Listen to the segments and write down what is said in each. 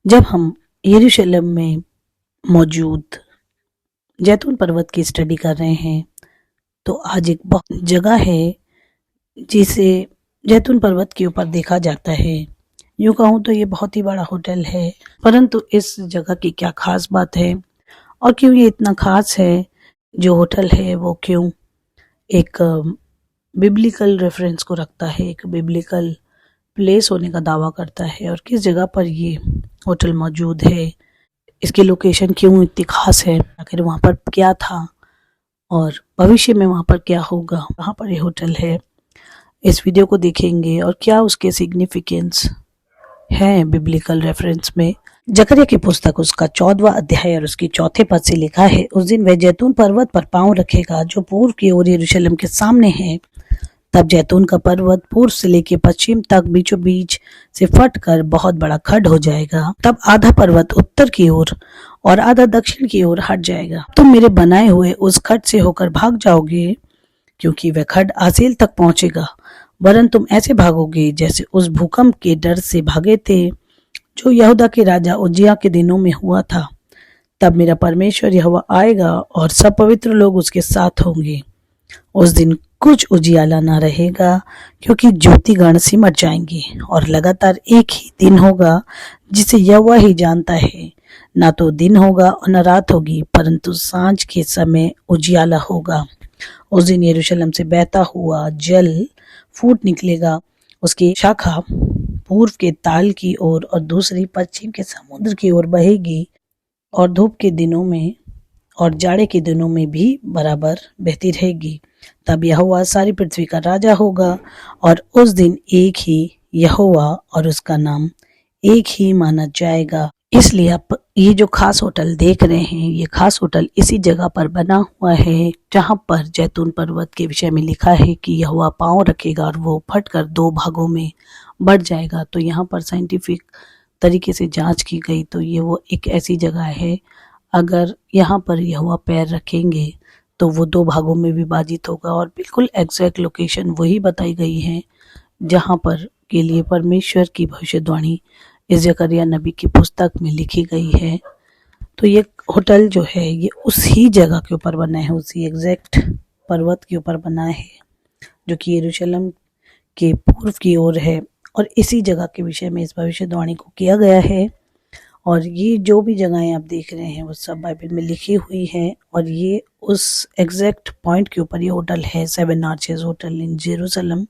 जब हम यरूशलेम में मौजूद जैतून पर्वत की स्टडी कर रहे हैं तो आज एक जगह है जिसे जैतून पर्वत के ऊपर देखा जाता है। यूँ कहूँ तो ये बहुत ही बड़ा होटल है, परंतु इस जगह की क्या खास बात है और क्यों ये इतना खास है। जो होटल है वो क्यों एक बिब्लिकल रेफरेंस को रखता है, एक बिब्लिकल प्लेस होने का दावा करता है, और किस जगह पर ये होटल मौजूद है, इसकी लोकेशन क्यों इतनी खास है, आखिर वहाँ पर क्या था और भविष्य में वहाँ पर क्या होगा, कहाँ पर ये होटल है, इस वीडियो को देखेंगे और क्या उसके सिग्निफिकेंस है बिब्लिकल रेफरेंस में। जकरिया की पुस्तक उसका 14वां अध्याय और उसकी चौथे पद से लिखा है, उस दिन वह जैतून पर्वत पर पांव रखेगा जो पूर्व की ओर यरूशलेम के सामने है। तब जैतून का पर्वत पूर्व से लेकर पश्चिम तक बीचों बीच से फटकर बहुत बड़ा खड्ड हो जाएगा। तब आधा पर्वत उत्तर की ओर और आधा दक्षिण की ओर हट जाएगा। तुम मेरे बनाए हुए उस खड्ड से होकर भाग जाओगे, क्योंकि वह खड्ड आसेल तक पहुंचेगा, वरन तुम ऐसे भागोगे जैसे उस भूकंप के डर से भागे थे जो यहूदा के राजा उज्जियाह के दिनों में हुआ था। तब मेरा परमेश्वर यहोवा आएगा और सब पवित्र लोग उसके साथ होंगे। उस दिन कुछ उजियाला न रहेगा, क्योंकि ज्योतिगण सिमट जाएंगे और लगातार एक ही दिन होगा जिसे यहोवा ही जानता है। ना तो दिन होगा और न रात होगी, परंतु सांझ के समय उजियाला होगा। उस दिन यरूशलेम से बहता हुआ जल फूट निकलेगा, उसकी शाखा पूर्व के ताल की ओर और दूसरी पश्चिम के समुद्र की ओर बहेगी, और धूप के दिनों में और जाड़े के दिनों में भी बराबर बहती रहेगी। तब यहोवा सारी पृथ्वी का राजा होगा, और उस दिन एक ही यहोवा और उसका नाम एक ही माना जाएगा। इसलिए आप ये जो खास होटल देख रहे हैं, ये खास होटल इसी जगह पर बना हुआ है जहां पर जैतून पर्वत के विषय में लिखा है कि यहोवा पांव रखेगा और वो फटकर दो भागों में बढ़ जाएगा। तो यहाँ पर साइंटिफिक तरीके से जांच की गई तो ये वो एक ऐसी जगह है, अगर यहाँ पर यहोवा पैर रखेंगे तो वो दो भागों में विभाजित होगा, और बिल्कुल एग्जैक्ट लोकेशन वही बताई गई है जहाँ पर के लिए परमेश्वर की भविष्यवाणी इस जकरिया नबी की पुस्तक में लिखी गई है। तो ये होटल जो है ये उसी जगह के ऊपर बना है, उसी एग्जैक्ट पर्वत के ऊपर बना है जो कि यरूशलेम के पूर्व की ओर है, और इसी जगह के विषय में इस भविष्यवाणी को किया गया है। और ये जो भी जगहें आप देख रहे हैं वो सब बाइबल में लिखी हुई है, और ये उस एग्जैक्ट पॉइंट के ऊपर ये होटल है, 7 आर्चेस होटल इन जेरूसलम,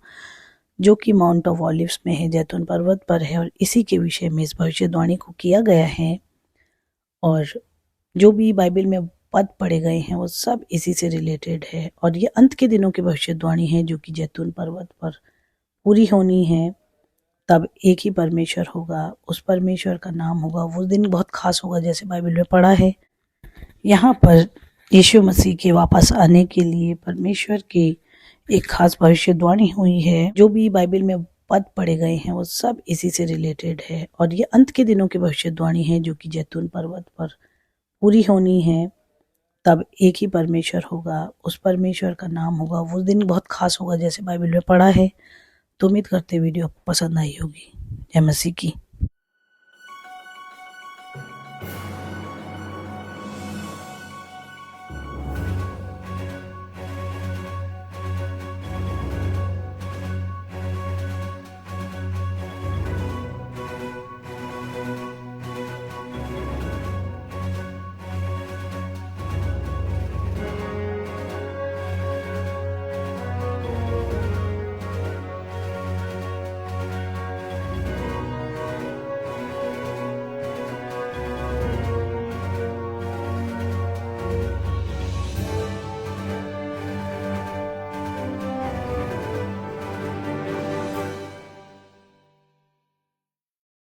जो कि माउंट ऑफ ऑलिव्स में है, जैतून पर्वत पर है, और इसी के विषय में इस भविष्यवाणी को किया गया है। और जो भी बाइबल में पद पढ़े गए हैं वो सब इसी से रिलेटेड है, और ये अंत के दिनों की भविष्यवाणी है जो कि जैतून पर्वत पर पूरी होनी है। तब एक ही परमेश्वर होगा, उस परमेश्वर का नाम होगा, वो दिन बहुत खास होगा जैसे बाइबल में पढ़ा है। यहाँ पर यीशु मसीह के वापस आने के लिए परमेश्वर की एक खास भविष्यवाणी हुई है। जो भी बाइबल में पद पढ़े गए हैं वो सब इसी से रिलेटेड है, और ये अंत के दिनों की भविष्यवाणी है जो कि जैतून पर्वत पर पूरी होनी है। तब एक ही परमेश्वर होगा, उस परमेश्वर का नाम होगा, वो दिन बहुत खास होगा जैसे बाइबल में पढ़ा है। तो उम्मीद करते वीडियो आपको पसंद आई होगी। जय मसीह की।